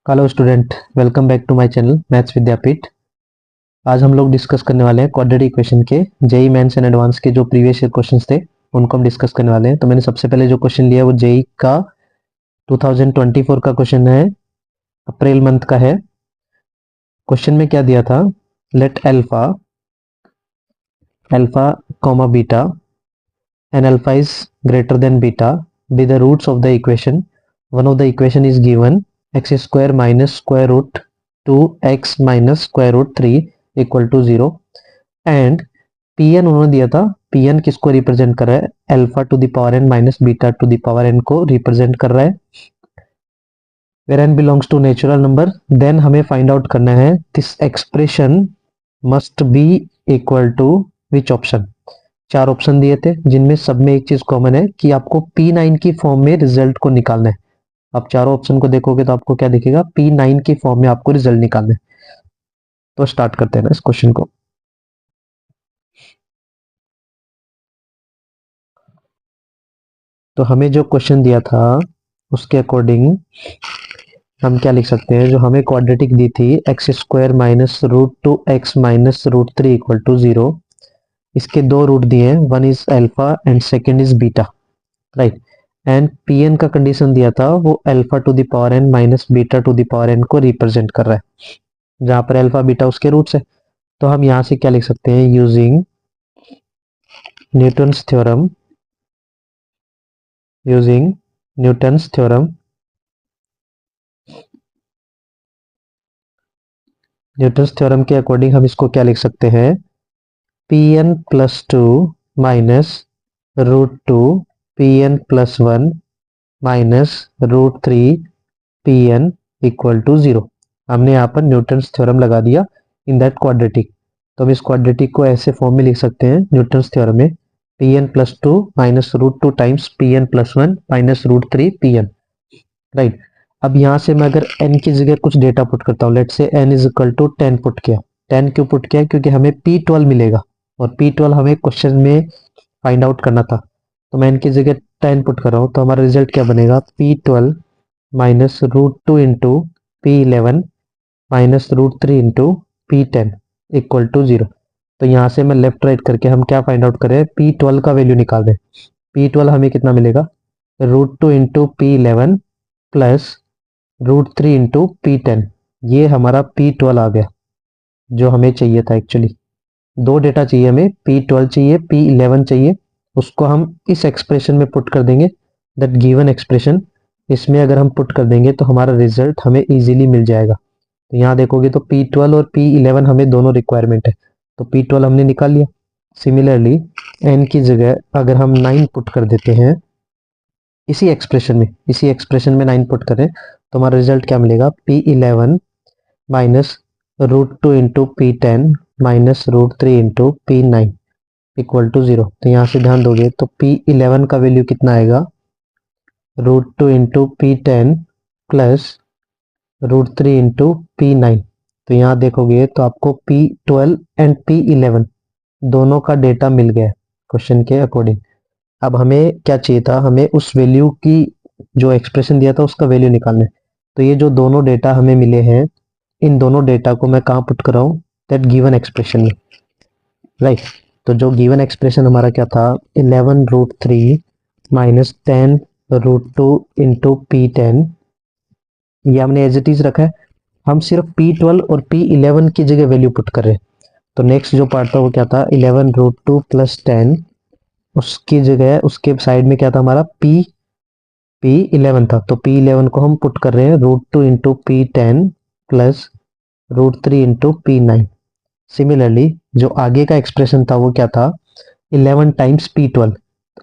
Hello student, welcome back to my channel maths Vidyapeeth. आज हम लोग डिस्कस करने वाले हैं क्वाड्रेटिक इक्वेशन के जेई मेंस एंड एडवांस के जो प्रीवियस ईयर क्वेश्चंस थे उनको हम डिस्कस करने वाले हैं। तो मैंने सबसे पहले जो क्वेश्चन लिया वो जेई का 2024 का क्वेश्चन है, अप्रैल मंथ का है। क्वेश्चन में क्या दिया था, let alpha alpha comma beta and alpha is greater than beta be the roots of the equation. One of the equation is given x square minus square root 2x minus square root 3 equal to 0 and Pn उन्होंने दिया था। Pn किसको represent कर रहा है, alpha to the power n minus beta to the power n को represent कर रहा है। Where n belongs to natural number, then हमें फाइंड आउट करना है this expression must be equal to which option. चार ऑप्शन दिए थे जिनमें सब में एक चीज कॉमन है कि आपको P9 की फॉर्म में रिजल्ट को निकालना है। आप चारों ऑप्शन को देखोगे तो आपको क्या दिखेगा, P9 की फॉर्म में आपको रिजल्ट निकालना है। तो स्टार्ट करते हैं ना इस क्वेश्चन को। तो हमें जो क्वेश्चन दिया था उसके अकॉर्डिंग हम क्या लिख सकते हैं, जो हमें क्वाड्रेटिक दी थी x square minus root 2x minus root 3 equal to 0। इसके दो रूट दिए हैं, one is alpha and second is beta, right. And Pn का कंडीशन दिया था वो alpha to the power n minus beta to the power n को represent कर रहा है, जहां पर अल्फा बीटा उसके रूट्स है। तो हम यहां से क्या लिख सकते हैं, using Newton's theorem, using Newton's theorem, Newton's theorem के अकॉर्डिंग हम इसको क्या लिख सकते हैं, Pn plus two minus root two Pn plus one minus root three Pn equal to 0। हमने यहाँ पर न्यूटन्स थ्योरम लगा दिया इन दैट क्वाड्रेटिक। तो हम इस क्वाड्रेटिक को ऐसे फॉर्म में लिख सकते हैं न्यूटन्स थ्योरम में, Pn plus two minus root two times Pn plus one minus root three Pn, right. अब यहाँ से मैं अगर n की जगह कुछ डेटा पुट करता हूँ, लेट से n is equal to 10 put किया। 10 क्यों पुट किया, क्योंकि हमें P12 मिलेगा और P12 हमें क्वेश्चन में फाइंड आउट करना था। तो मैं n की जगह 10 पुट कर रहा हूँ, तो हमारा रिजल्ट क्या बनेगा, P12 minus root two into P11 minus root three into P10 equal to 0। तो यहाँ से मैं लेफ्ट राइट करके हम क्या फाइंड आउट करें, P12 का वैल्यू निकाल दें। P12 हमें कितना मिलेगा, root two into P11 plus root three into P10। ये हमारा P12 आ गया जो हमें चाहिए था। एक्चुअली दो डेटा चाहिए हमें, P12 चाहिए, P11 चाहिए। उसको हम इस एक्सप्रेशन में पुट कर देंगे, दैट गिवन एक्सप्रेशन। इसमें अगर हम पुट कर देंगे तो हमारा रिजल्ट हमें इजीली मिल जाएगा। तो यहाँ देखोगे तो P12 और P11 हमें दोनों रिक्वायरमेंट है, तो P12 हमने निकाल लिया। सिमिलरली n की जगह अगर हम 9 पुट कर देते हैं इसी एक्सप्रेशन में 9 पुट करें तो हमारा रिजल्ट क्या मिलेगा, P11 minus root two into P10 minus root three into P9 equal to 0। तो यहाँ से ध्यान दोगे तो P11 का वैल्यू कितना आएगा, root two into P10 plus root three into P9। तो यहाँ देखोगे तो आपको P12 एंड P11 दोनों का डेटा मिल गया क्वेश्चन के अकॉर्डिंग। अब हमें क्या चाहिए था, हमें उस वैल्यू की जो एक्सप्रेशन दिया था उसका वैल्यू निकालना है। तो ये जो दोनों डेटा हमें मिले हैं, इन दोनों डेटा को मैं कहाँ पुट कर रहा हूँ, दैट गिवन एक्सप्रेशन में, राइट। तो जो गिवन एक्सप्रेशन हमारा क्या था, 11 root three minus 10 root two into P10, ये हमने एज इट इज रखा है। हम सिर्फ P12 और P11 की जगह वैल्यू पुट कर रहे हैं। तो नेक्स्ट जो पार्ट था वो क्या था, 11 रूट टू प्लस 10, उसकी जगह उसके साइड में क्या था हमारा P11 था। तो P11 को हम पुट कर रहे हैं root two into P10 plus root three into P9। Similarly जो आगे का एक्सप्रेशन था वो क्या था, 11 टाइम्स P12,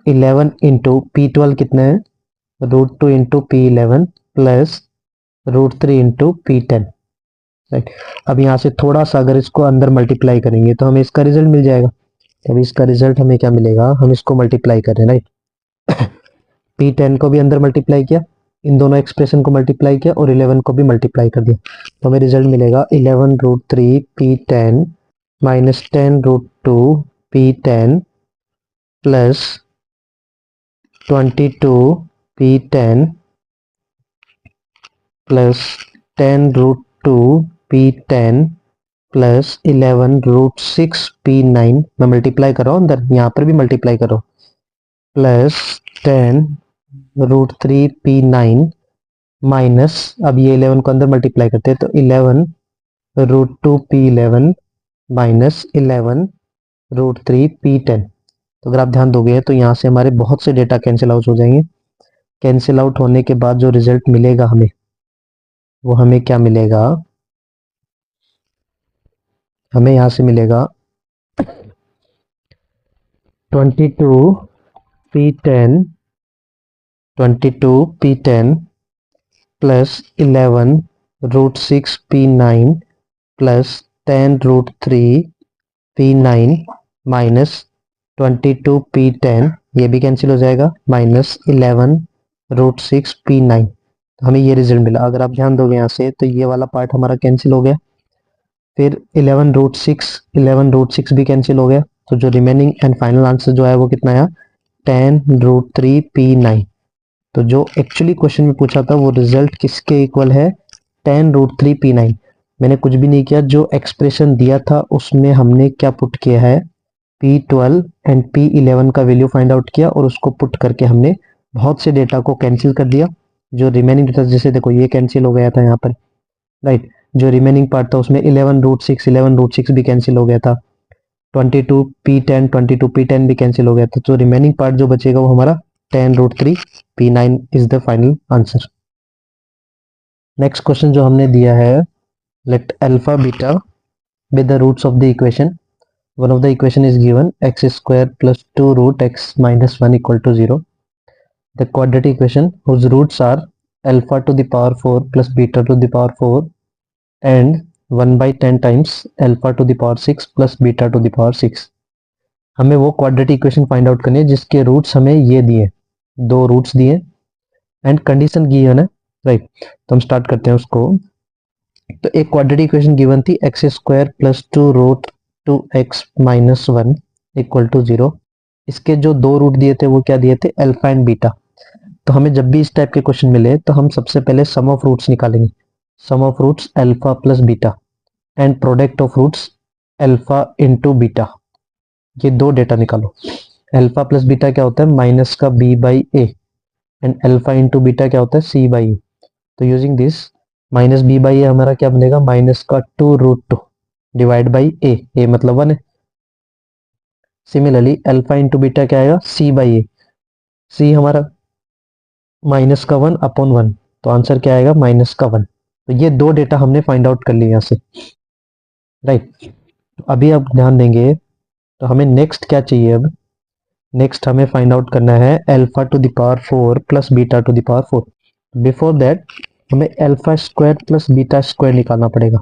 11 इंटू P12 कितना है, root two into P11 plus root three into P10, right. अब यहाँ से थोड़ा सा अगर इसको अंदर मल्टीप्लाई करेंगे तो हमें इसका रिजल्ट मिल जाएगा। तब इसका रिजल्ट हमें क्या मिलेगा, हम इसको मल्टीप्लाई कर रहे हैं, राइट। P10 को भी अंदर मल्टीप्लाई किया, इन दोनों एक्सप्रेशन को मल्टीप्लाई किया और 11 को भी मल्टीप्लाई कर दिया। तो हमें रिजल्ट मिलेगा 11 root three P10 minus 10 root two P10 plus 22 P10 plus 10√2p10 plus 11√6p9, मैं मल्टीप्लाई कर रहा हूँ, अंदर यहाँ पर भी मल्टीप्लाई करो, प्लस 10√3p9 माइनस, अब ये 11 को अंदर मल्टीप्लाई करते हैं तो 11√2p11 माइनस 11√3p10। तो अगर आप ध्यान दोगे तो यहाँ से हमारे बहुत से डेटा कैंसिल आउट हो जाएंगे। कैंसिल आउट होने के बाद जो रिजल्ट मिलेगा हमें, वो हमें क्या मिलेगा, हमें यहाँ से मिलेगा 22p10 plus 11√6p9 plus 10√3p9 minus 22p10, ये भी कैंसिल हो जाएगा, माइनस 11√6p9। तो हमें ये रिजल्ट मिला। अगर आप ध्यान दोगे यहाँ से तो ये वाला पार्ट हमारा कैंसिल हो गया, फिर 11√6 भी कैंसिल हो गया, तो जो रिमेनिंग एंड फाइनल आंसर जो है वो कितना आया, 10√3p9। तो जो एक्चुअली क्वेश्चन में पूछा था वो रिजल्ट किसके इक्वल है, 10√3p9। मैंने कुछ भी नहीं किया, जो एक्सप्रेशन दिया था उसमें हमने क्या पुट किया है, p12 एंड p11 का वैल्यू फाइंड आउट किया और उसको पुट करके हमने बहुत से डेटा को कैंसिल कर दिया। जो रिमेनिंग डेटा, जैसे देखो ये कैंसिल हो गया था यहाँ पर, राइट, जो रिमेनिंग पार्ट था उसमें 11√6 भी कैंसिल हो गया था, 22p10 भी कैंसिल हो गया था, तो रिमेनिंग पार्ट जो बचेगा वो हमारा 10√3p9 is the final answer. Next question जो हमने दिया है, let alpha beta with the roots of the equation, one of the equation is given x square plus 2 root x minus 1 equal to 0. The quadratic equation whose roots are alpha to the power 4 plus beta to the power 4 and 1 by 10 times alpha to the power 6 plus beta to the power 6. हमें वो quadratic equation find out करनी है जिसके roots हमें ये दिए, दो roots दिए एंड कंडीशन गिवन है, राइट। तो हम स्टार्ट करते हैं उसको। तो एक क्वाड्रेटिक इक्वेशन गिवन थी x square plus 2 root 2x minus 1 equal to 0। इसके जो दो रूट दिए थे वो क्या दिए थे, अल्फा एंड बीटा। तो हमें जब भी इस टाइप के क्वेश्चन मिले तो हम सबसे पहले सम ऑफ रूट्स निकालेंगे, sum of roots alpha plus beta and product of roots alpha into beta, ये दो डेटा निकालो। अल्फा प्लस बीटा क्या होता है, माइनस का b by a and alpha into beta क्या होता है, c बाई ए। तो using this minus b by a हमारा क्या बनेगा, माइनस का 2√2 डिवाइड बाई ए मतलब 1 है। सिमिलरली अल्फा इंटू बीटा क्या आएगा, c बाई ए, c हमारा माइनस का 1 अपॉन 1, तो आंसर क्या आएगा, माइनस का 1। तो ये दो डेटा हमने फाइंड आउट कर लिए यहाँ से, राइट। तो अभी आप ध्यान देंगे तो हमें नेक्स्ट क्या चाहिए, अब नेक्स्ट हमें फाइंड आउट करना है alpha to the power 4 plus beta to the power 4। Before that हमें alpha square plus beta square निकालना पड़ेगा।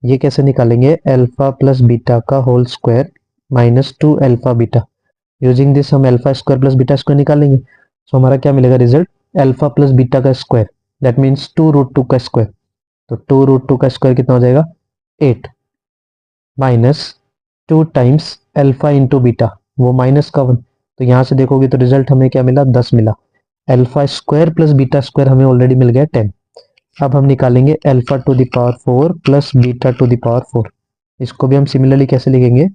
ये कैसे निकालेंगे, अल्फा प्लस बीटा का whole square minus 2 alpha beta. Using this हम alpha square plus beta square निकालेंगे, तो हमारा क्या मिलेगा रिजल्ट, अल्फा प्लस बीटा का स्क्वायर, दैट मीन्स 2√2 का स्क्वायर। तो 2√2 का स्क्वायर कितना हो जाएगा, 8 minus 2 times alpha into beta, वो माइनस का 1। तो यहाँ से देखोगे तो रिजल्ट हमें क्या मिला, 10 मिला। Alpha square plus beta square हमें ऑलरेडी मिल गया 10। अब हम निकालेंगे alpha to the power 4 plus beta to the power 4। इसको भी हम सिमिलरली कैसे लिखेंगे,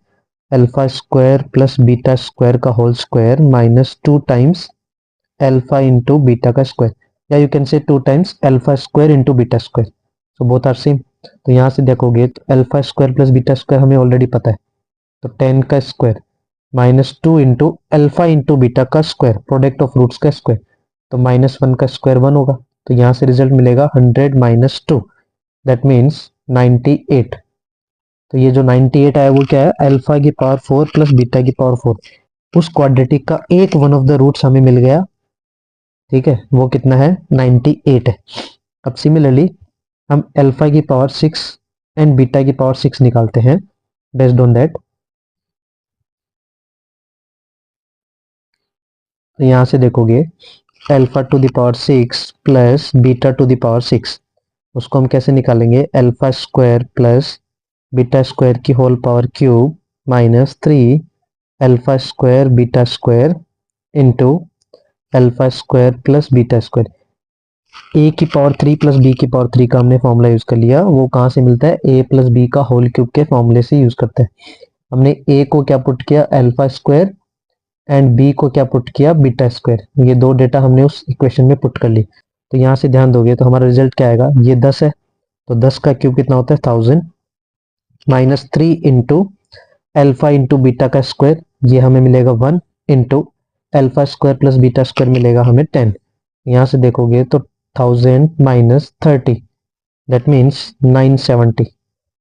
alpha square plus beta square का whole square minus 2 times alpha into beta का स्क्वायर, या you can say 2 times alpha square into beta square, so both are same. तो यहाँ से देखोगे तो alpha square plus beta square हमें already पता है, तो 10 का square minus 2 into alpha into beta का स्क्वायर, प्रोडक्ट ऑफ रूट्स का स्क्वायर, तो माइनस 1 का स्क्वायर 1 होगा। तो यहाँ से रिजल्ट मिलेगा 100 माइनस 2, दैट मीन्स 98। तो ये जो 98 आया वो क्या है, अल्फा की पावर 4 प्लस बीटा की पावर 4, उस क्वाड्रेटिक का एक वन ऑफ द रूट्स हमें मिल गया, ठीक है, वो कितना है, 98 है। अब सिमिलरली हम अल्फा की पावर 6 एंड बीटा की पावर 6 निकालते हैं बेस्ड ऑन दैट। तो यहाँ से देखोगे alpha to the power 6 plus beta to the power 6, उसको हम कैसे निकालेंगे, alpha square plus beta square की whole power cube minus 3 alpha square beta square into alpha square plus beta square. A की पावर 3 प्लस बी की power 3 का हमने formula use कर लिया। वो कहाँ से मिलता है? ए प्लस बी का होल क्यूब के फॉर्मूले से यूज करते हैं। हमने ए को क्या पुट किया? अल्फा स्क्वायर, एंड बी को क्या पुट किया? Beta square. ये दो डेटा हमने उस इक्वेशन में पुट कर ली। तो यहाँ से ध्यान दोगे तो हमारा रिजल्ट क्या आएगा? ये 10 है, तो 10 का क्यूब कितना होता है? 1000 minus 3 into alpha into beta का स्क्वायर, ये हमें मिलेगा 1 into alpha square plus beta square मिलेगा हमें 10। यहाँ से देखोगे तो 1000 माइनस 30, दैट मीन्स 970।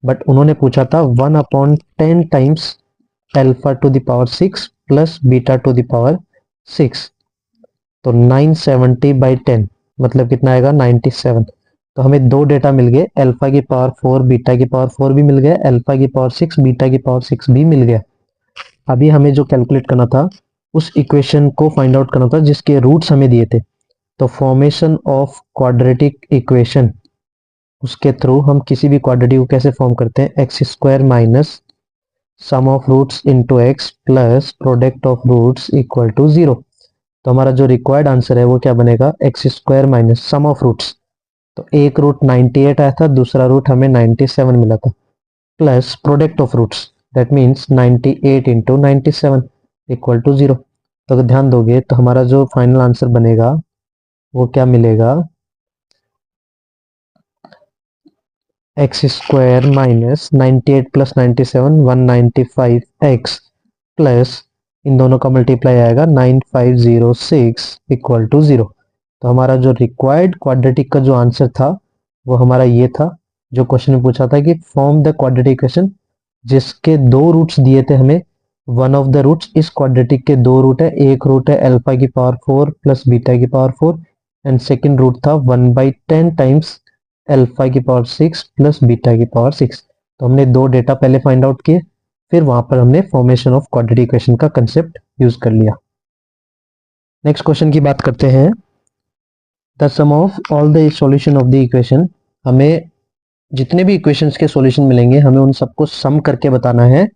बट उन्होंने पूछा था 1/10 times alpha to the power 6 plus beta to the power 6, तो 970/10 मतलब कितना आएगा? 97। तो हमें दो डेटा मिल गए, अल्फा की पावर 4 बीटा की पावर 4 भी मिल गया, अल्फा की पावर 6 बीटा की पावर 6 भी मिल गया। अभी हमें जो कैलकुलेट करना था, उस इक्वेशन को फाइंड आउट करना था जिसके रूट्स हमें दिए थे। तो फॉर्मेशन ऑफ क्वाड्रेटिक इक्वेशन, उसके थ्रू हम किसी भी क्वाड्रेटिक को कैसे फॉर्म करते हैं? X square minus sum of roots into x plus product of roots equal to 0। तो हमारा जो रिक्वायर्ड आंसर है वो क्या बनेगा? X square minus sum of roots, तो एक रूट 98 आया था, दूसरा रूट हमें 97 मिला था, plus product of roots, that means 98 into 97 equal to 0। तो अगर ध्यान दोगे तो हमारा जो फाइनल आंसर बनेगा वो क्या मिलेगा? X square minus 98 plus 97 195x plus इन दोनों का मल्टीप्लाई आएगा 9506 इक्वल टू 0। तो हमारा जो रिक्वायर्ड क्वाड्रेटिक का जो आंसर था वो हमारा ये था, जो क्वेश्चन में पूछा था कि फॉर्म द क्वाड्रेटिक इक्वेशन, जिसके दो रूट्स दिए थे हमें। वन ऑफ द रूट्स, इस क्वाड्रेटिक के दो रूट है, एक रूट है अल्फा की पावर 4 प्लस बीटा की पावर 4, एंड सेकेंड रूट था 1/10 टाइम्स अल्फा की पावर 6 प्लस बीटा की पावर 6। तो हमने दो डेटा पहले फाइंड आउट किए, फिर वहां पर हमने फॉर्मेशन ऑफ क्वाड्रेटिक इक्वेशन का कंसेप्ट यूज कर लिया। नेक्स्ट क्वेश्चन की बात करते हैं। The sum of all the solution of the equation, हमें जितने भी इक्वेशंस के सॉल्यूशन मिलेंगे हमें उन सबको सम करके बताना है।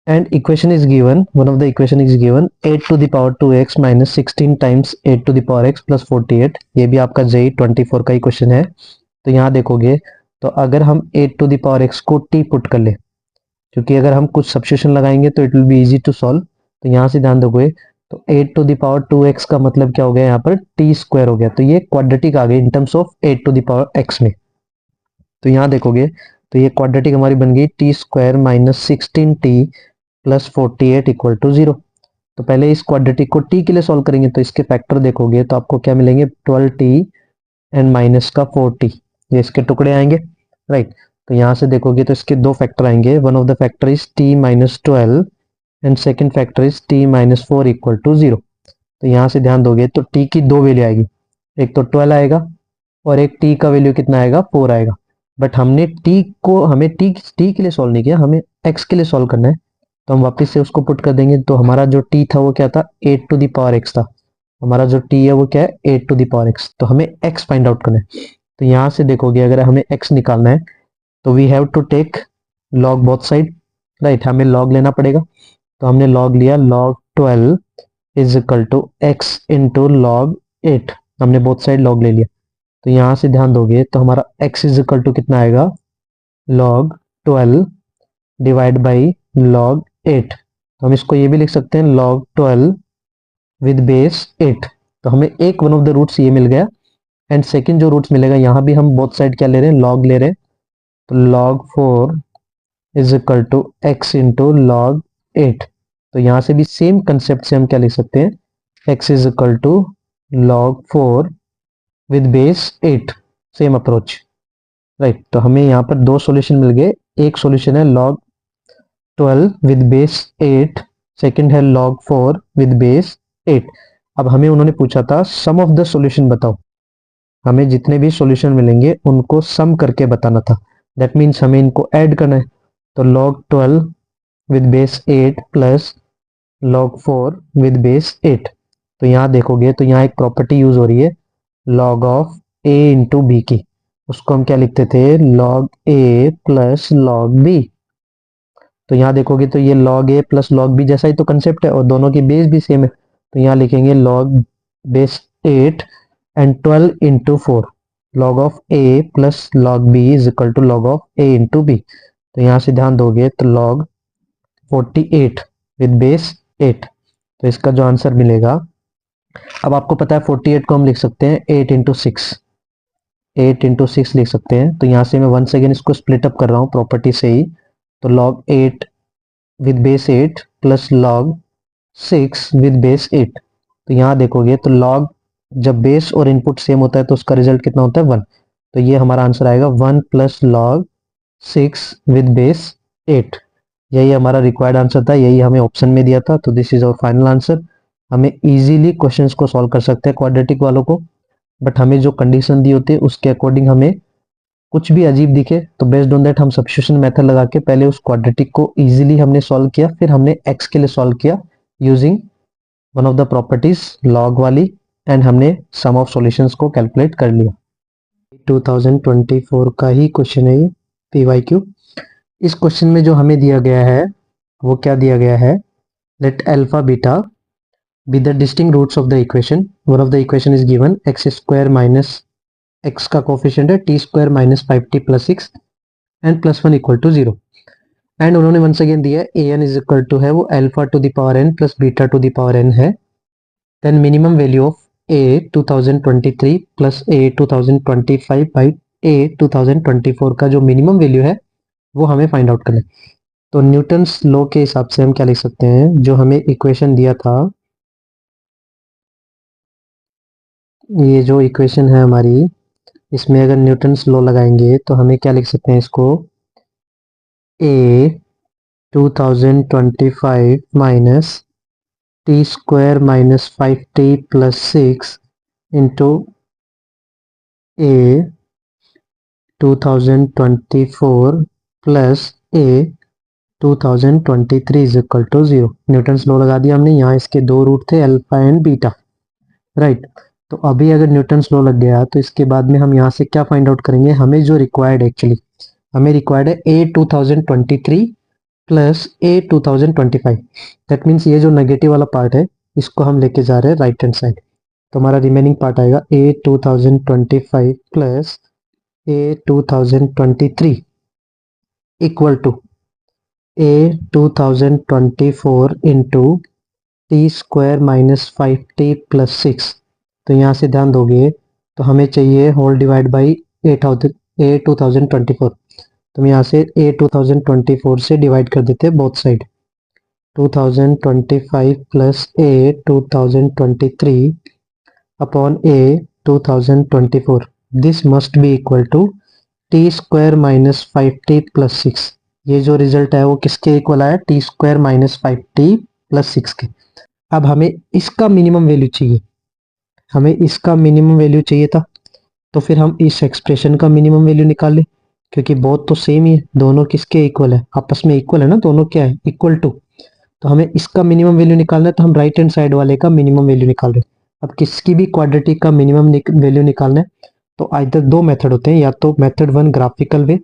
And equation is given, one of the equation is given 8 to the power 2x minus 16 times 8 to the power x plus 48। ये भी आपका JEE 24 का ही क्वेश्चन है। तो यहाँ देखोगे तो अगर हम 8 टू द पावर x को t पुट कर ले, क्योंकि अगर हम कुछ सब्स्टिट्यूशन लगाएंगे तो it will be easy to solve. तो यहाँ से ध्यान दोगे तो 8 टू द पावर 2x का मतलब क्या हो गया? यहाँ पर t स्क्वायर हो गया। तो ये क्वाड्रेटिक आ गई in terms of 8 to the power x में। तो यहाँ देखोगे तो ये क्वाड्रेटिक हमारी बन गई t square minus 16t plus 48 equal to 0। तो पहले इस क्वाड्रेटिक को t के लिए सॉल्व करेंगे, तो इसके फैक्टर देखोगे तो आपको क्या मिलेंगे? 12t एंड माइनस का 4t, ये इसके टुकड़े आएंगे, राइट। तो यहाँ से देखोगे तो इसके दो फैक्टर आएंगे, one of the factor is t minus 12 and second factor is t minus 4 equal to 0। तो यहाँ से ध्यान दोगे तो t की दो वैल्यू आएगी, एक तो 12 आएगा और एक t का वैल्यू कितना आएगा? 4 आएगा। बट हमने हमें t के लिए सॉल्व नहीं किया, हमें x के लिए सॉल्व करना है। तो हम वापस से उसको पुट कर देंगे। तो हमारा जो t था वो क्या था? 8 टू द पावर x था। हमारा जो t है वो क्या है? 8 टू द पावर x। तो हमें x फाइंड आउट करना है। तो यहाँ से देखोगे अगर हमें x निकालना है तो we have to take log both side, right. हमें लॉग लेना पड़ेगा। तो हमने लॉग लिया, log 12 is equal to x into log 8, हमने बोथ साइड लॉग ले लिया। तो यहाँ से ध्यान दोगे तो हमारा x इज इक्वल टू कितना आएगा? log 12 divide by log 8। तो हम इसको ये भी लिख सकते हैं log 12 विद बेस 8। तो हमें एक वन ऑफ द रूट्स ये मिल गया, एंड सेकंड जो रूट्स मिलेगा यहाँ भी हम बोथ साइड क्या ले रहे हैं? log ले रहे हैं। तो log 4 is equal to x into log 8। तो यहाँ से भी सेम कंसेप्ट से हम क्या लिख सकते हैं? x is equal to log 4 with base 8, same approach, right. तो हमें यहाँ पर दो सॉल्यूशन मिल गए, एक सॉल्यूशन है log 12 विद बेस 8, सेकंड है log 4 विद बेस 8। अब हमें उन्होंने पूछा था सम ऑफ द सॉल्यूशन बताओ, हमें जितने भी सॉल्यूशन मिलेंगे उनको सम करके बताना था। दैट मीन्स हमें इनको ऐड करना है। तो log 12 with base 8 plus log 4 with base 8। तो यहाँ देखोगे तो यहाँ एक प्रॉपर्टी यूज हो रही है log of a into b की, उसको हम क्या लिखते थे? log a plus log b। तो यहाँ देखोगे तो ये log a plus log b जैसा ही तो कंसेप्ट है, और दोनों की बेस भी सेम है। तो यहाँ लिखेंगे log base 8 and 12 into 4 log of a plus log b is equal to log of a into b. तो यहाँ से ध्यान दोगे तो लॉग 48 विद बेस 8, तो इसका जो आंसर मिलेगा, अब आपको पता है 48 को हम लिख सकते हैं 8 इंटू 6, 8 इंटू 6 लिख सकते हैं। तो यहाँ से मैं वंस अगेन इसको स्प्लिट अप कर रहा हूँ प्रॉपर्टी से ही, तो log 8 with base 8 plus log 6 with base 8। तो यहाँ देखोगे तो लॉग जब बेस और इनपुट सेम होता है तो उसका रिजल्ट कितना होता है 1। तो ये हमारा आंसर आएगा 1 प्लस लॉग 6 विद बेस 8। यही हमारा रिक्वायर्ड आंसर था, यही हमें ऑप्शन में दिया था। तो this is our final answer. हमें इजीली क्वेश्चंस को सॉल्व कर सकते हैं क्वाड्रेटिक वालों को, बट हमें जो कंडीशन दी होती है उसके अकॉर्डिंग हमें कुछ भी अजीब दिखे तो बेस्ड ऑन दैट हम सब्स्टिट्यूशन मेथड लगा के पहले उस क्वाड्रेटिक को इजीली हमने सॉल्व किया, फिर हमने एक्स के लिए सॉल्व किया using one of the properties log वाली, एंड हमने सम ऑफ सॉल्यूशंस को कैलकुलेट कर लिया। 2024 का ही क्वेश्चन है ये, PYQ। इस क्वेश्चन में जो हमें दिया गया है वो क्या दिया गया है, let alpha beta be the distinct roots of the equation. One of the equation is given x square minus x का कोफिशिएंट है t square minus 5t plus 6 and plus 1 equal to 0। And उन्होंने once again दिया है a n is equal to है वो alpha to the power n plus beta to the power n है। Then minimum value of a 2023 plus A 2025 by ए 2024 का जो minimum value है वो हमें फाइंड आउट करना है। तो न्यूटन्स लॉ के हिसाब से हम क्या लिख सकते हैं, जो हमें इक्वेशन दिया था, ये जो इक्वेशन है हमारी, इसमें अगर न्यूटन्स लॉ लगाएंगे तो हमें क्या लिख सकते हैं इसको, a 2025 minus t square minus 5t plus 6 into a 2024 plus a 2023 is equal to 0। Newton's law लगा दिया हमने, यहाँ इसके दो रूट थे अल्फा एंड बीटा, राइट। तो अभी अगर न्यूटन्स लॉ लग गया तो इसके बाद में हम यहाँ से क्या फाइंड आउट करेंगे, हमें जो रिक्वायर्ड एक्चुअली हमें रिक्वायर्ड है ए 2023 प्लस ए 2025। दैट मीन्स ये जो नेगेटिव वाला पार्ट है इसको हम लेके जा रहे हैं राइट हैंड साइड। तो हमारा रिमेनिंग पार्ट आएगा a 2025 plus a 2023 equal to a 2024 into t square minus 5t plus 6। तो यहाँ से ध्यान दोगे तो हमें चाहिए होल डिवाइड बाई ए 2024। तो हम यहाँ से ए 2024 से डिवाइड कर देते हैं both side, 2025 plus a 2023 upon a 2024। This must be equal to t square minus 5t plus 6। ये जो रिजल्ट है वो किसके इक्वल आया, T square minus 5t plus 6 के। अब हमें इसका मिनिमम वैल्यू चाहिए, हमें इसका मिनिमम वैल्यू चाहिए था, तो फिर हम इस एक्सप्रेशन का मिनिमम वैल्यू निकाल ले, क्योंकि बहुत तो सेम ही है, दोनों किसके इक्वल है, आपस में इक्वल है ना, दोनों क्या है, इक्वल टू। तो हमें इसका मिनिमम वैल्यू निकालना है, तो हम राइट हैंड साइड वाले का मिनिमम वैल्यू निकाल रहे हैं। अब किसकी भी क्वाड्रेटिक का मिनिमम वैल्यू निकालना है तो आइदर दो मेथड होते हैं, या तो मेथड 1 ग्राफिकल वे,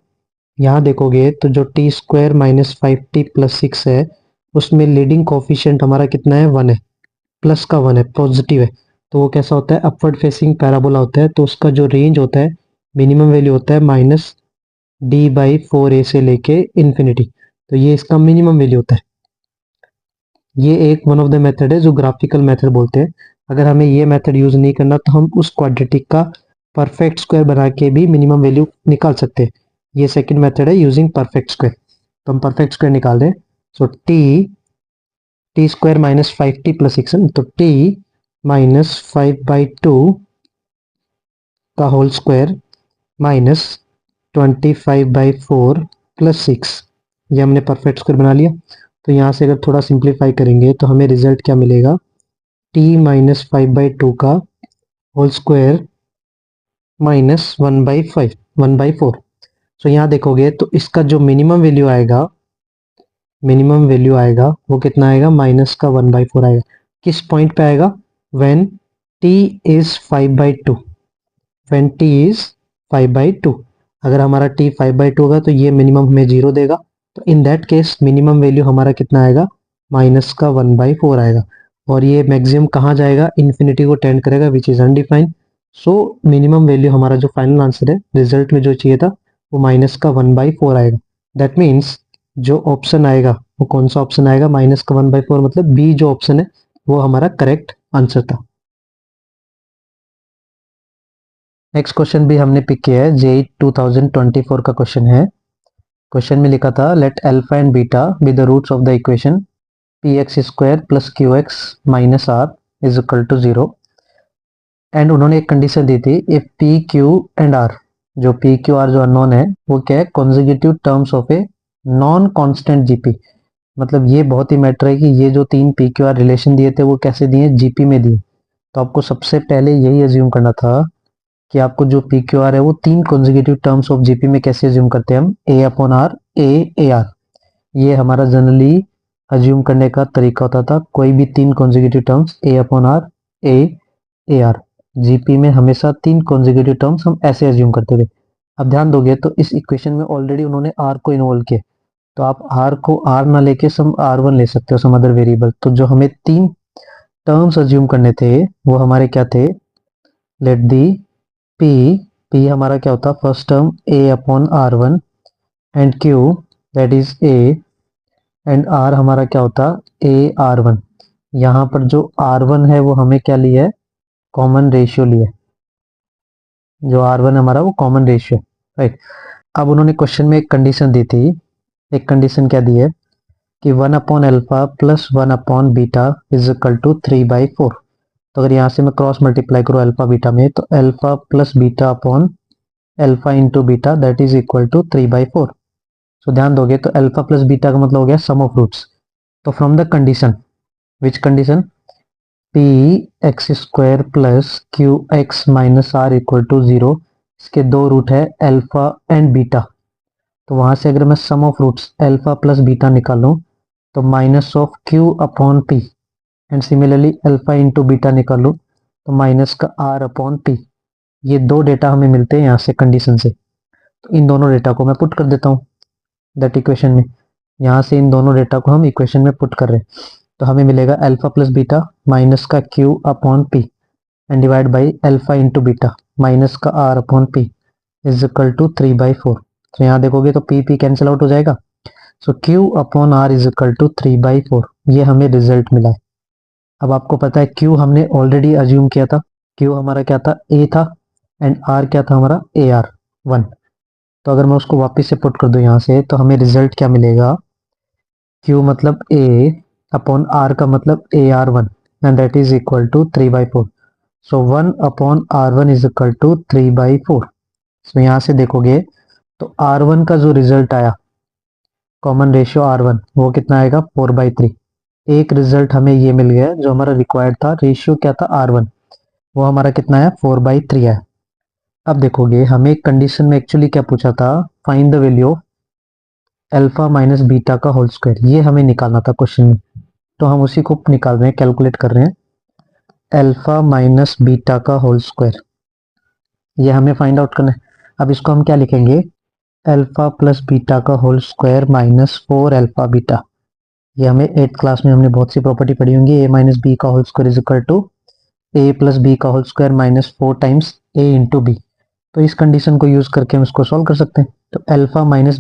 यहाँ देखोगे तो जो T square minus 5t plus 6 है उसमें लीडिंग कोफिशिएंट हमारा कितना है, 1 है, प्लस का 1 है, पॉजिटिव है। तो वो कैसा होता है, अपवर्ड फेसिंग पैराबोला होता है, तो उसका जो रेंज होता है मिनिमम वैल्यू होता है माइनस डी बाई 4a से लेके इन्फिनिटी। तो ये इसका मिनिमम वैल्यू होता है। ये एक वन ऑफ द मेथड है जो ग्राफिकल मेथड बोलते हैं। अगर हमें ये मेथड यूज नहीं करना तो हम उस क्वाड्रेटिक का परफेक्ट स्क्वायर बना के भी मिनिमम वैल्यू निकाल सकते हैं। ये सेकंड मेथड है यूजिंग परफेक्ट स्क्वायर। तो हम परफेक्ट स्क्वायर निकाल दें, so t square minus 5t plus 6, तो t माइनस 5/2 का होल स्क्वायर माइनस 25/4 प्लस 6, ये हमने परफेक्ट स्क्वायर बना लिया। तो यहाँ से अगर थोड़ा सिंप्लीफाई करेंगे तो हमें रिजल्ट क्या मिलेगा, t माइनस 5/2 का होल स्क्वायर माइनस 1/4। सो यहाँ देखोगे तो इसका जो मिनिमम वैल्यू आएगा वो कितना आएगा, माइनस का 1/4 आएगा। किस पॉइंट पे आएगा, when t is 5/2, when t is 5/2। अगर हमारा t 5/2 होगा तो ये मिनिमम हमें 0 देगा, तो in that case minimum value हमारा कितना आएगा, माइनस का 1/4 आएगा। और ये मैक्सिमम कहाँ जाएगा, इन्फिनिटी को टेंड करेगा, which is undefined. So minimum value हमारा जो फाइनल आंसर है रिजल्ट में जो चाहिए था वो -1/4 आएगा। दैट मीन्स जो ऑप्शन आएगा वो कौन सा ऑप्शन आएगा, -1/4, मतलब बी जो ऑप्शन है वो हमारा करेक्ट आंसर था। नेक्स्ट क्वेश्चन भी हमने पिक किया है, जेई 2024 का क्वेश्चन है। क्वेश्चन में लिखा था let alpha and beta be the roots of the equation px² + qx - r is equal to 0। And उन्होंने एक कंडीशन दी थी, if p q and r, जो p q r जो अननोन है वो क्या है, consecutive terms of a non constant GP. मतलब ये बहुत ही मैटर है कि ये जो तीन पी क्यू आर रिलेशन दिए थे वो कैसे दिए, जीपी में दिए। तो आपको सबसे पहले यही अज्यूम करना था कि आपको जो पी क्यू आर है वो तीन कॉन्जिक्यूटिव टर्म्स ऑफ जीपी में कैसे अज्यूम करते हैं हम, a/r a आर। ये हमारा जनरली अज्यूम करने का तरीका होता था, कोई भी तीन consecutive terms a/r a r, GP में हमेशा तीन कॉन्जिक्यूटिव टर्म्स हम ऐसे अज्यूम करते थे। अब ध्यान दोगे तो इस इक्वेशन में ऑलरेडी उन्होंने आर को इन्वॉल्व किया, तो आप आर को आर ना लेके सम r1 ले सकते हो, सम अदर वेरिएबल। तो जो हमें तीन टर्म्स अज्यूम करने थे वो हमारे क्या थे, लेट दी p हमारा क्या होता, first term a/r1 and q that is a, and r हमारा क्या होता a/r1। यहाँ पर जो r1 है वो हमें क्या लिया है, कॉमन रेशियो लिया है, जो r1 हमारा वो कॉमन रेशियो, राइट। अब उन्होंने क्वेश्चन में एक कंडीशन दी थी, एक कंडीशन क्या दी है कि 1/α + 1/β इज इक्वल टू 3/4। तो अगर यहाँ से मैं क्रॉस मल्टीप्लाई करूँ अल्फा बीटा में, तो alpha plus beta upon alpha into beta that is equal to 3/4। So ध्यान दोगे तो अल्फा प्लस बीटा का मतलब हो गया सम ऑफ रूट्स। तो from the condition, which condition, px² + qx - r equal to 0, इसके दो रूट है अल्फा एंड बीटा। तो वहां से अगर मैं sum of roots alpha plus beta निकालूं तो -q/p, and similarly alpha into beta निकालूं तो -r/p। ये दो डेटा हमें मिलते हैं यहाँ से कंडीशन से। तो इन दोनों डेटा को मैं पुट कर देता हूँ दैट इक्वेशन में। यहाँ से इन दोनों डेटा को हम इक्वेशन में पुट कर रहे हैं, तो हमें मिलेगा alpha plus beta -q/p and divide by alpha into beta -r/p is equal to 3/4। तो यहाँ देखोगे तो p कैंसिल आउट हो जाएगा। सो q/r इज इक्वल टू 3/4, ये हमें रिजल्ट मिला है। अब आपको पता है q हमने ऑलरेडी अज्यूम किया था, q हमारा क्या था, a था, एंड r क्या था हमारा ar1। तो अगर मैं उसको वापस से पुट कर दूं यहाँ से तो हमें रिजल्ट क्या मिलेगा, q मतलब a अपॉन r का मतलब ar1 and that is equal to 3/4। So 1/r1 is equal to 3/4। So यहाँ से देखोगे तो r1 का जो रिजल्ट आया, कॉमन रेशियो r1, वो कितना आएगा 4/3। एक रिजल्ट हमें ये मिल गया जो हमारा रिक्वायर्ड था, रेशियो क्या था r1, वो हमारा कितना है 4/3 है। अब देखोगे हमें कंडीशन में एक्चुअली क्या पूछा था, find the value of alpha minus beta का होल स्क्वायर, ये हमें निकालना था क्वेश्चन में। तो हम उसी को निकाल रहे हैं, कैलकुलेट कर रहे हैं, अल्फा माइनस बीटा का होल स्क्वायर, ये हमें फाइंड आउट करना है। अब इसको हम क्या लिखेंगे, अल्फा प्लस बीटा का होल स्क्वायर -4 अल्फा बीटा। ये हमें 8th क्लास में हमने बहुत सी प्रॉपर्टी पढ़ी होंगी, a माइनस बी का whole square is equal to a plus b का whole square -4 times a into b. तो इस कंडीशन को यूज करके हम इसको सॉल्व कर सकते हैं। तो अल्फा माइनस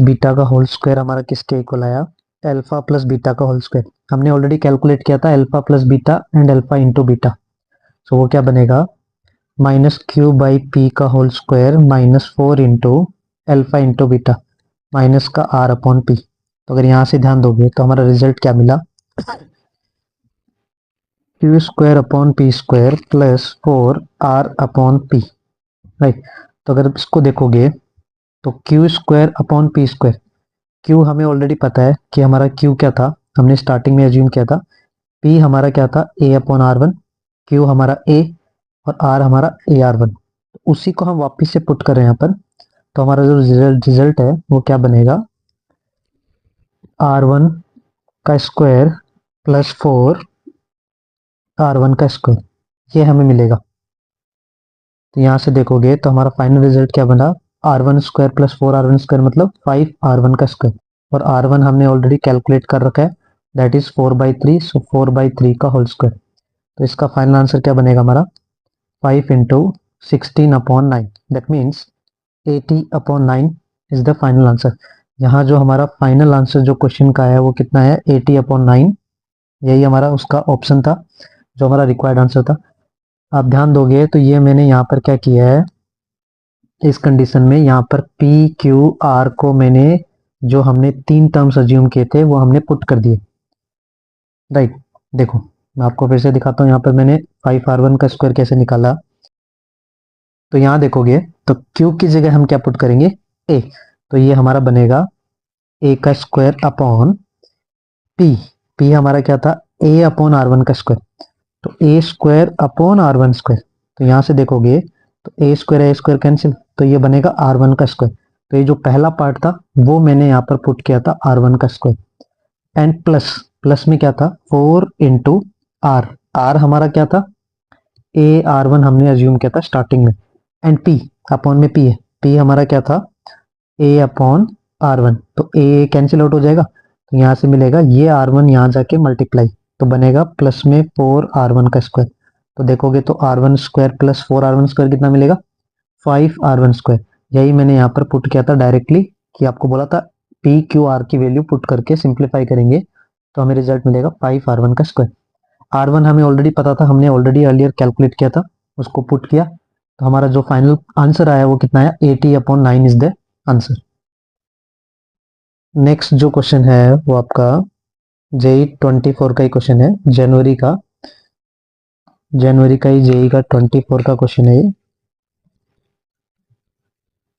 बीटा का होल स्क्वायर हमारा किसके इक्वल आया, अल्फा प्लस बीटा का होल स्क्वायर। हमने ऑलरेडी कैलकुलेट किया था alpha plus beta and alpha into beta. So वो क्या बनेगा, -q/p का whole square -4 into alpha into beta minus का r/p। तो अगर यहाँ से ध्यान दोगे तो हमारा रिजल्ट क्या मिला, q² /p² + 4r/p, राइट। तो अगर इसको देखोगे तो q²/p², q हमें ऑलरेडी पता है कि हमारा q क्या था, हमने स्टार्टिंग में अज्यूम किया था, p हमारा क्या था a/r1, q हमारा a और r हमारा ar1। उसी को हम वापस से पुट कर रहे हैं यहाँ पर। तो हमारा जो रिजल्ट है वो क्या बनेगा, r1 का स्क्वायर प्लस 4 r1 का स्क्वायर, ये हमें मिलेगा। तो यहाँ से देखोगे तो हमारा फाइनल रिजल्ट क्या बना, r1² + 4r1² मतलब 5r1 का स्क्वायर, और r1 हमने ऑलरेडी कैलकुलेट कर रखा है दैट इज 4/3, सो 4/3 का होल स्क्वायर। तो इसका फाइनल आंसर क्या बनेगा हमारा 5 into 16/9, that means 80/9 is the final answer. यहाँ जो हमारा फाइनल आंसर जो क्वेश्चन का है वो कितना है 80/9, यही हमारा उसका ऑप्शन था जो हमारा रिक्वायर्ड आंसर था। आप ध्यान दोगे तो ये मैंने यहाँ पर क्या किया है, इस कंडीशन में यहाँ पर पी क्यू आर को मैंने जो हमने 3 टर्म्स अज्यूम किए थे वो हमने पुट कर दिए, राइट। देखो मैं आपको फिर से दिखाता हूँ, यहाँ पर मैंने 5r1 का स्क्वायर कैसे निकाला। तो यहाँ देखोगे तो क्यू की जगह हम क्या पुट करेंगे ए, तो ये हमारा बनेगा ए का स्क्वायर अपॉन पी, पी हमारा क्या था a/r1 का स्क्वायर, तो ए स्क्वायर अपॉन r1 स्क्वायर। तो यहाँ से देखोगे तो ए स्क्वायर कैंसिल, तो ये बनेगा r1 का स्क्वायर। तो ये जो पहला पार्ट था वो मैंने यहाँ पर पुट किया था r1 का स्क्वायर, एंड प्लस प्लस में क्या था 4 इंटू आर, आर हमारा क्या था a/r1 हमने अज्यूम किया था स्टार्टिंग में, एंड p अपॉन में p है, p हमारा क्या था a/r1, तो a कैंसिल आउट हो जाएगा, तो यहाँ से मिलेगा ये r1 यहाँ जाके मल्टीप्लाई, तो बनेगा प्लस में 4r1 का स्क्वायर। तो देखोगे तो r1 square plus 4r1 square कितना मिलेगा 5r1 स्क्वायर। यही मैंने यहाँ पर पुट किया था डायरेक्टली, कि आपको बोला था पी क्यू आर की वैल्यू पुट करके सिंप्लीफाई करेंगे तो हमें रिजल्ट मिलेगा 5r1 का स्क्वायर। r1 हमें ऑलरेडी पता था, हमने ऑलरेडी अर्लियर कैलकुलेट किया था, उसको पुट किया, तो हमारा जो फाइनल आंसर आया वो कितना है 80/9 इज द आंसर। नेक्स्ट जो क्वेश्चन है वो आपका जेई 24 का ही क्वेश्चन है, जनवरी का ही जेई का 24 का क्वेश्चन है ये,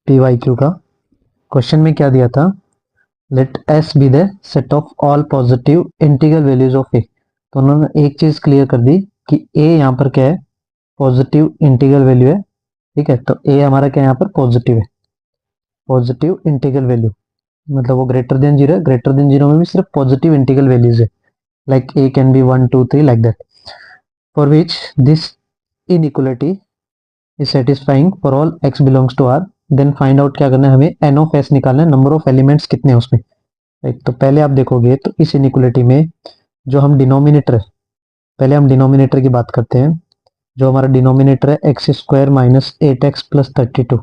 PYQ का। क्वेश्चन में क्या दिया था, let S be the set of all positive integral values of a. तो उन्होंने एक चीज क्लियर कर दी कि ए यहाँ पर क्या है पॉजिटिव इंटीग्रल वैल्यू है, ठीक है। तो ए हमारा क्या यहाँ पर पॉजिटिव है, पॉजिटिव इंटीग्रल वैल्यू, मतलब वो ग्रेटर देन जीरो है, ग्रेटर देन जीरो में भी सिर्फ पॉजिटिव इंटीग्रल वैल्यूज है, like a can be 1 2 3 like that, for which this inequality is satisfying for all x belongs to R. Then find out क्या करना है हमें एन ऑफ एस निकालना है, नंबर ऑफ एलिमेंट्स कितने हैं उसमें, राइट। तो पहले आप देखोगे तो इस इनइक्वालिटी में जो हम डिनोमिनेटर, पहले हम डिनोमिनेटर की बात करते हैं। जो हमारा डिनोमिनेटर है x square minus 8x plus 32,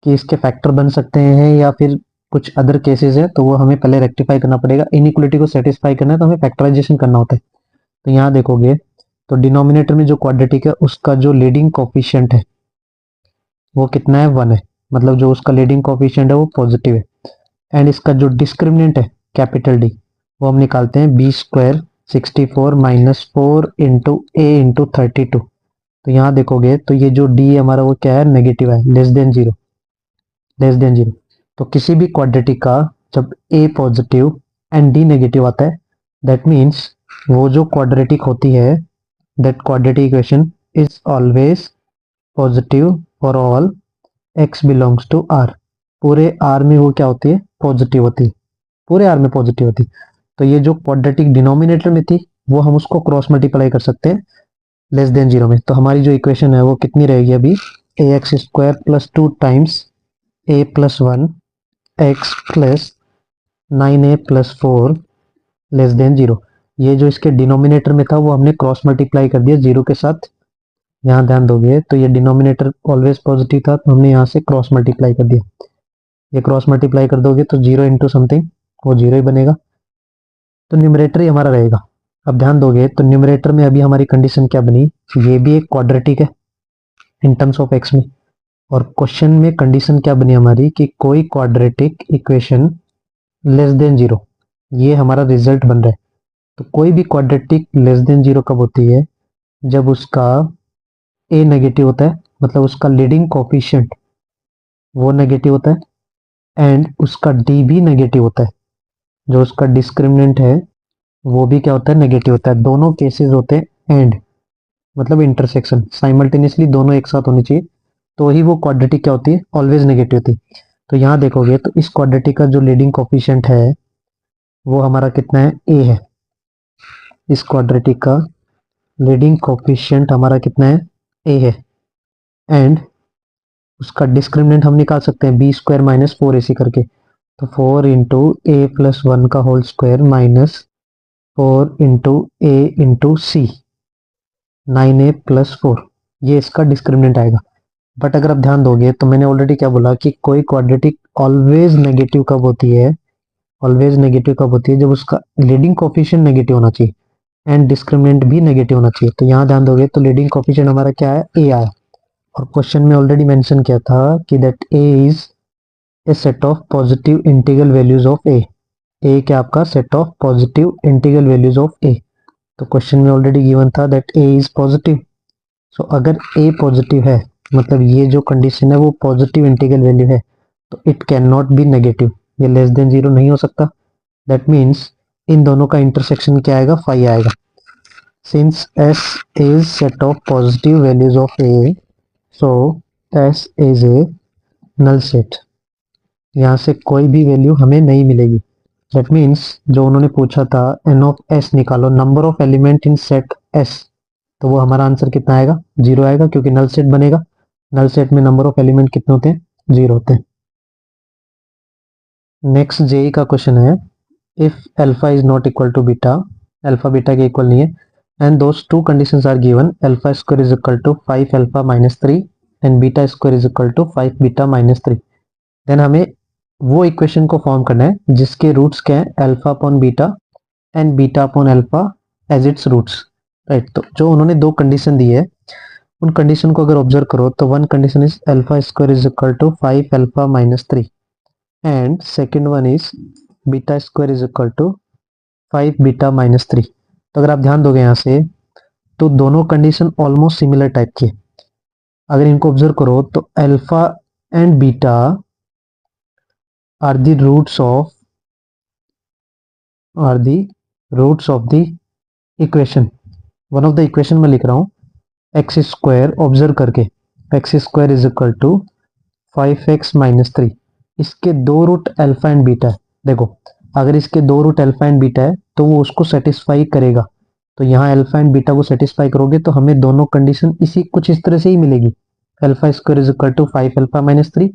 कि इसके फैक्टर बन सकते हैं या फिर कुछ अदर केसेस है, तो वो हमें पहले रेक्टिफाई करना पड़ेगा। इनइक्वालिटी को सेटिस्फाई करना है तो हमें फैक्टराइजेशन करना होता है। तो यहाँ देखोगे तो डिनोमिनेटर में जो क्वाड्रेटिक है उसका जो लीडिंग कोफिशिएंट है वो कितना है 1 है, मतलब जो उसका लीडिंग कोफिशिएंट है वो पॉजिटिव है। एंड इसका जो डिस्क्रिमिनेंट है कैपिटल डी, वो हम निकालते हैं बी स्क्वायर 64 माइनस 4 इंटू ए इंटू 32। तो यहाँ देखोगे तो ये जो डी हमारा वो क्या है नेगेटिव है, less than zero, less than zero. तो किसी भी क्वाड्रेटिक का जब a positive and D negative आता है, दैट मीन्स वो जो क्वाड्रेटिक होती है, that quadratic equation is always positive for all x belongs to R. पूरे आर में वो क्या होती है पॉजिटिव होती है, पूरे आर में पॉजिटिव होती है। तो ये जो क्वाड्रेटिक डिनोमिनेटर में थी वो हम उसको क्रॉस मल्टीप्लाई कर सकते हैं लेस देन जीरो में। तो हमारी जो इक्वेशन है वो कितनी रहेगी अभी a x square plus 2 times a plus 1 x plus 9a plus 4 less than zero. ये जो इसके डिनोमिनेटर में था वो हमने क्रॉस मल्टीप्लाई कर दिया जीरो के साथ। यहाँ ध्यान दोगे तो ये डिनोमिनेटर ऑलवेज पॉजिटिव था, तो हमने यहाँ से क्रॉस मल्टीप्लाई कर दिया। ये क्रॉस मल्टीप्लाई कर दोगे तो जीरो इंटू समथिंग वो जीरो ही बनेगा, तो न्यूमरेटर ही हमारा रहेगा। अब ध्यान दोगे तो न्यूमरेटर में अभी हमारी कंडीशन क्या बनी, ये भी एक क्वाड्रेटिक है इन टर्म्स ऑफ एक्स में, और क्वेश्चन में कंडीशन क्या बनी हमारी कि कोई quadratic equation less than zero, ये हमारा रिजल्ट बन रहा है। तो कोई भी क्वाड्रेटिक लेस देन जीरो कब होती है, जब उसका ए नेगेटिव होता है, मतलब उसका लीडिंग कोफिशिएंट वो नेगेटिव होता है एंड उसका डी भी नेगेटिव होता है, जो उसका डिस्क्रिमिनेंट है वो भी क्या होता है नेगेटिव होता है। दोनों केसेस होते हैं एंड मतलब इंटरसेक्शन, साइमल्टेनियसली दोनों एक साथ होनी चाहिए, तो ही वो क्वाड्रेटिक क्या होती है ऑलवेज नेगेटिव होती है। तो यहाँ देखोगे तो इस क्वाड्रेटिक का जो लीडिंग कोफिशिएंट है वो हमारा कितना है ए है, इस क्वाड्रेटिक का लीडिंग कोफिशिएंट हमारा कितना है ए है, एंड उसका डिस्क्रिमिनेंट हम निकाल सकते हैं बी स्क्वायर माइनस 4ac करके। तो 4 इंटू ए प्लस 1 का होल स्क्वायर माइनस 4 इंटू ए इंटू सी, 9a प्लस 4, ये इसका डिस्क्रिमिनेंट आएगा। बट अगर आप ध्यान दोगे तो मैंने ऑलरेडी क्या बोला कि कोई क्वाड्रेटिक ऑलवेज नेगेटिव कब होती है, ऑलवेज नेगेटिव कब होती है, जब उसका लीडिंग कोफिशिएंट नेगेटिव होना चाहिए एंड डिस्क्रिमिनेंट भी नेगेटिव होना चाहिए। तो यहाँ ध्यान दोगे तो लीडिंग कोफिशिएंट हमारा क्या है, ए आया, और क्वेश्चन में ऑलरेडी मेंशन किया था कि that a is a set of positive integral values of a. A क्या आपका set of positive integral values of a. तो क्वेश्चन में ऑलरेडी गिवन था that a is positive. So अगर ए पॉजिटिव है, मतलब ये जो कंडीशन है वो पॉजिटिव इंटीग्रल वैल्यू है, तो it can not be negative, ये लेस देन 0 नहीं हो सकता। दैट मीन्स इन दोनों का इंटरसेक्शन क्या आएगा, 5 आएगा। Since S is set of positive values of a, so S is a null set, यहाँ से कोई भी वैल्यू हमें नहीं मिलेगी। दैट मीन्स जो उन्होंने पूछा था एन ऑफ एस निकालो, number of element in set S, तो वो हमारा आंसर कितना आएगा, 0 आएगा, क्योंकि नल सेट बनेगा। नल सेट में नंबर ऑफ एलिमेंट कितने होते हैं, 0 होते हैं। नेक्स्ट जेई का क्वेश्चन है, if alpha is not equal to beta, alpha beta के इक्वल नहीं है, and those two conditions are given, alpha square is equal to 5 alpha minus 3 and beta square is equal to 5 beta minus 3, then हमें वो equation को form करना है जिसके रूट्स क्या है, alpha upon beta and beta upon alpha as its roots, right. तो जो उन्होंने दो कंडीशन दी है, उन कंडीशन को अगर ऑब्जर्व करो तो one condition is alpha square is equal to 5 alpha minus 3 and second one is beta square is equal to 5 beta minus 3। तो अगर आप ध्यान दोगे यहाँ से तो दोनों कंडीशन ऑलमोस्ट सिमिलर टाइप की है। अगर इनको ऑब्जर्व करो तो alpha and beta are the roots of the equation. One of the equation में लिख रहा हूं एक्स स्क्वायर, ऑब्जर्व करके x square is equal to 5x minus 3, इसके दो रूट अल्फा एंड बीटा है। देखो अगर इसके दो रूट अल्फा एंड बीटा है तो वो उसको सेटिस्फाई करेगा, तो यहाँ अल्फा एंड बीटा को सेटिस्फाई करोगे तो हमें दोनों कंडीशन इसी कुछ इस तरह से ही मिलेगी। Alpha square is equal to 5 alpha minus 3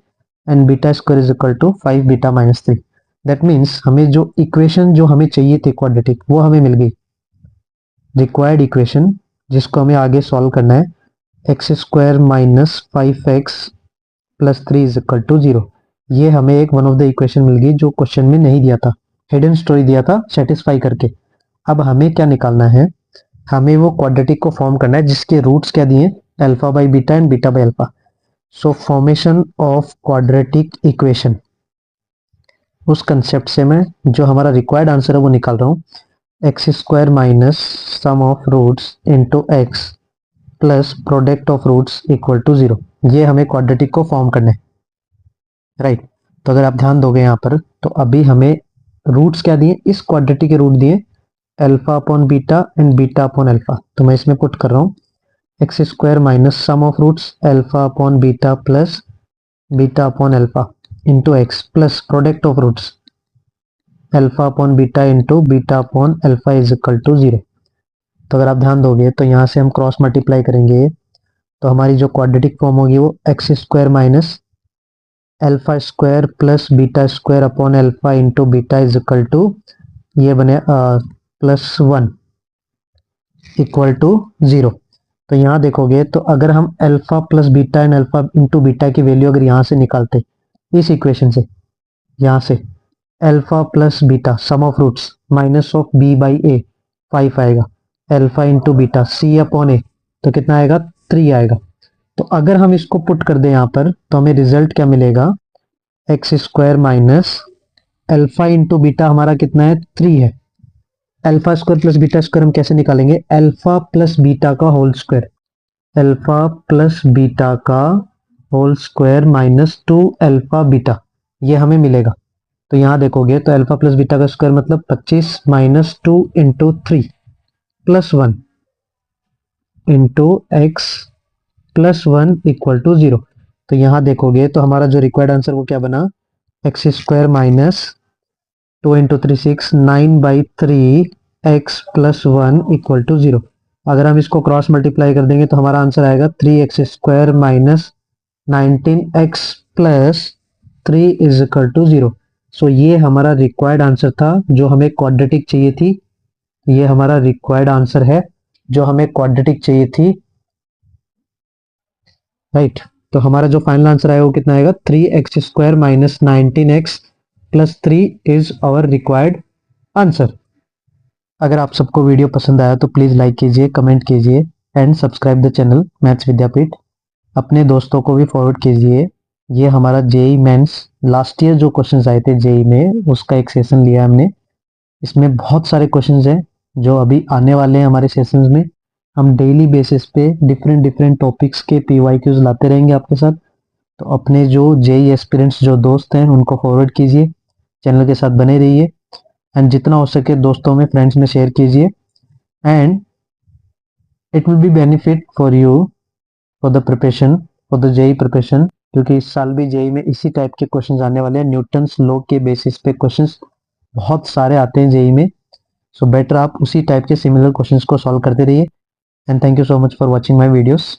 and beta square is equal to 5 beta minus 3। That means हमें जो इक्वेशन जो हमें चाहिए थी क्वाड्रेटिक, वो हमें मिल गई। रिक्वायर्ड इक्वेशन जिसको हमें आगे सॉल्व करना है, x square minus 5x plus 3 is equal to 0, ये हमें एक वन ऑफ द इक्वेशन मिल गई जो क्वेश्चन में नहीं दिया था, हिडन स्टोरी दिया था सेटिस्फाई करके। अब हमें क्या निकालना है, हमें वो क्वाड्रेटिक को फॉर्म करना है जिसके रूट्स क्या दिए, alpha by beta and beta by alpha. So formation of quadratic equation, उस कंसेप्ट से मैं जो हमारा रिक्वायर्ड आंसर है वो निकाल रहा हूँ, x square minus sum of roots into x plus product of roots equal to 0, ये हमें क्वाड्रेटिक को फॉर्म करना है, राइट। तो अगर आप ध्यान दोगे यहाँ पर तो अभी हमें रूट्स क्या दिए, इस क्वाड्रेटिक के रूट दिए alpha upon beta and beta upon alpha. तो मैं इसमें पुट कर रहा हूँ x square minus sum of roots alpha upon beta plus beta upon alpha into x plus product of roots alpha upon beta into beta upon alpha is equal to 0। तो अगर आप ध्यान दोगे तो यहाँ से हम क्रॉस मल्टीप्लाई करेंगे तो हमारी जो क्वाड्रेटिक फॉर्म होगी वो x square minus alpha square plus beta square upon alpha into beta is equal to, ये बने प्लस 1 इक्वल टू 0। तो यहाँ देखोगे तो अगर हम alpha plus beta and alpha into beta की वैल्यू अगर यहाँ से निकालते इस इक्वेशन से, यहाँ से alpha plus beta sum of roots minus of b by a 5 आएगा, alpha into beta c upon a तो कितना आएगा, 3 आएगा। तो अगर हम इसको पुट कर दें यहाँ पर तो हमें रिजल्ट क्या मिलेगा, x square minus alpha into beta हमारा कितना है, 3 है। Alpha square plus beta square हम कैसे निकालेंगे, अल्फा प्लस बीटा का whole square, alpha plus beta का whole square minus 2 alpha beta, ये हमें मिलेगा। तो यहाँ देखोगे तो अल्फा प्लस बीटा का स्क्वायर मतलब 25 minus 2 into 3 plus 1 into x plus 1 equal to 0। तो यहाँ देखोगे तो हमारा जो रिक्वायर्ड आंसर वो क्या बना, x square minus 2 into 3 6 9 by 3 x plus 1 equal to 0। अगर हम इसको क्रॉस मल्टीप्लाई कर देंगे तो हमारा आंसर आएगा 3x square minus 19x plus 3 is equal to 0। So ये हमारा रिक्वायर्ड आंसर था, जो हमें क्वाड्रेटिक चाहिए थी, ये हमारा रिक्वायर्ड आंसर है। जो हमें क्वाड्रेटिक चाहिए थी, राइट। तो हमारा जो फाइनल आंसर आएगा वो कितना आएगा, 3x² minus 19x plus 3 is our required answer. अगर आप सबको वीडियो पसंद आया तो प्लीज़ लाइक कीजिए, कमेंट कीजिए and subscribe the channel maths Vidyapeeth. अपने दोस्तों को भी फॉरवर्ड कीजिए। ये हमारा जेई मेंस लास्ट ईयर जो क्वेश्चंस आए थे जेई में, उसका एक सेशन लिया हमने। इसमें बहुत सारे क्वेश्चंस हैं जो अभी आने वाले हैं हमारे सेशंस में। हम डेली बेसिस पे डिफरेंट डिफरेंट टॉपिक्स के PYQs लाते रहेंगे आपके साथ। तो अपने जो जेई एस्पिरेंट्स जो दोस्त हैं उनको फॉरवर्ड कीजिए, चैनल के साथ बने रहिए एंड जितना हो सके दोस्तों में, फ्रेंड्स में शेयर कीजिए and it will be benefit for you for the preparation for the JEE preparation, क्योंकि इस साल भी जेई में इसी टाइप के क्वेश्चंस आने वाले हैं। न्यूटन्स लॉ के बेसिस पे क्वेश्चंस बहुत सारे आते हैं जेई में। सो बेटर आप उसी टाइप के सिमिलर क्वेश्चंस को सॉल्व करते रहिए and thank you so much for watching my videos.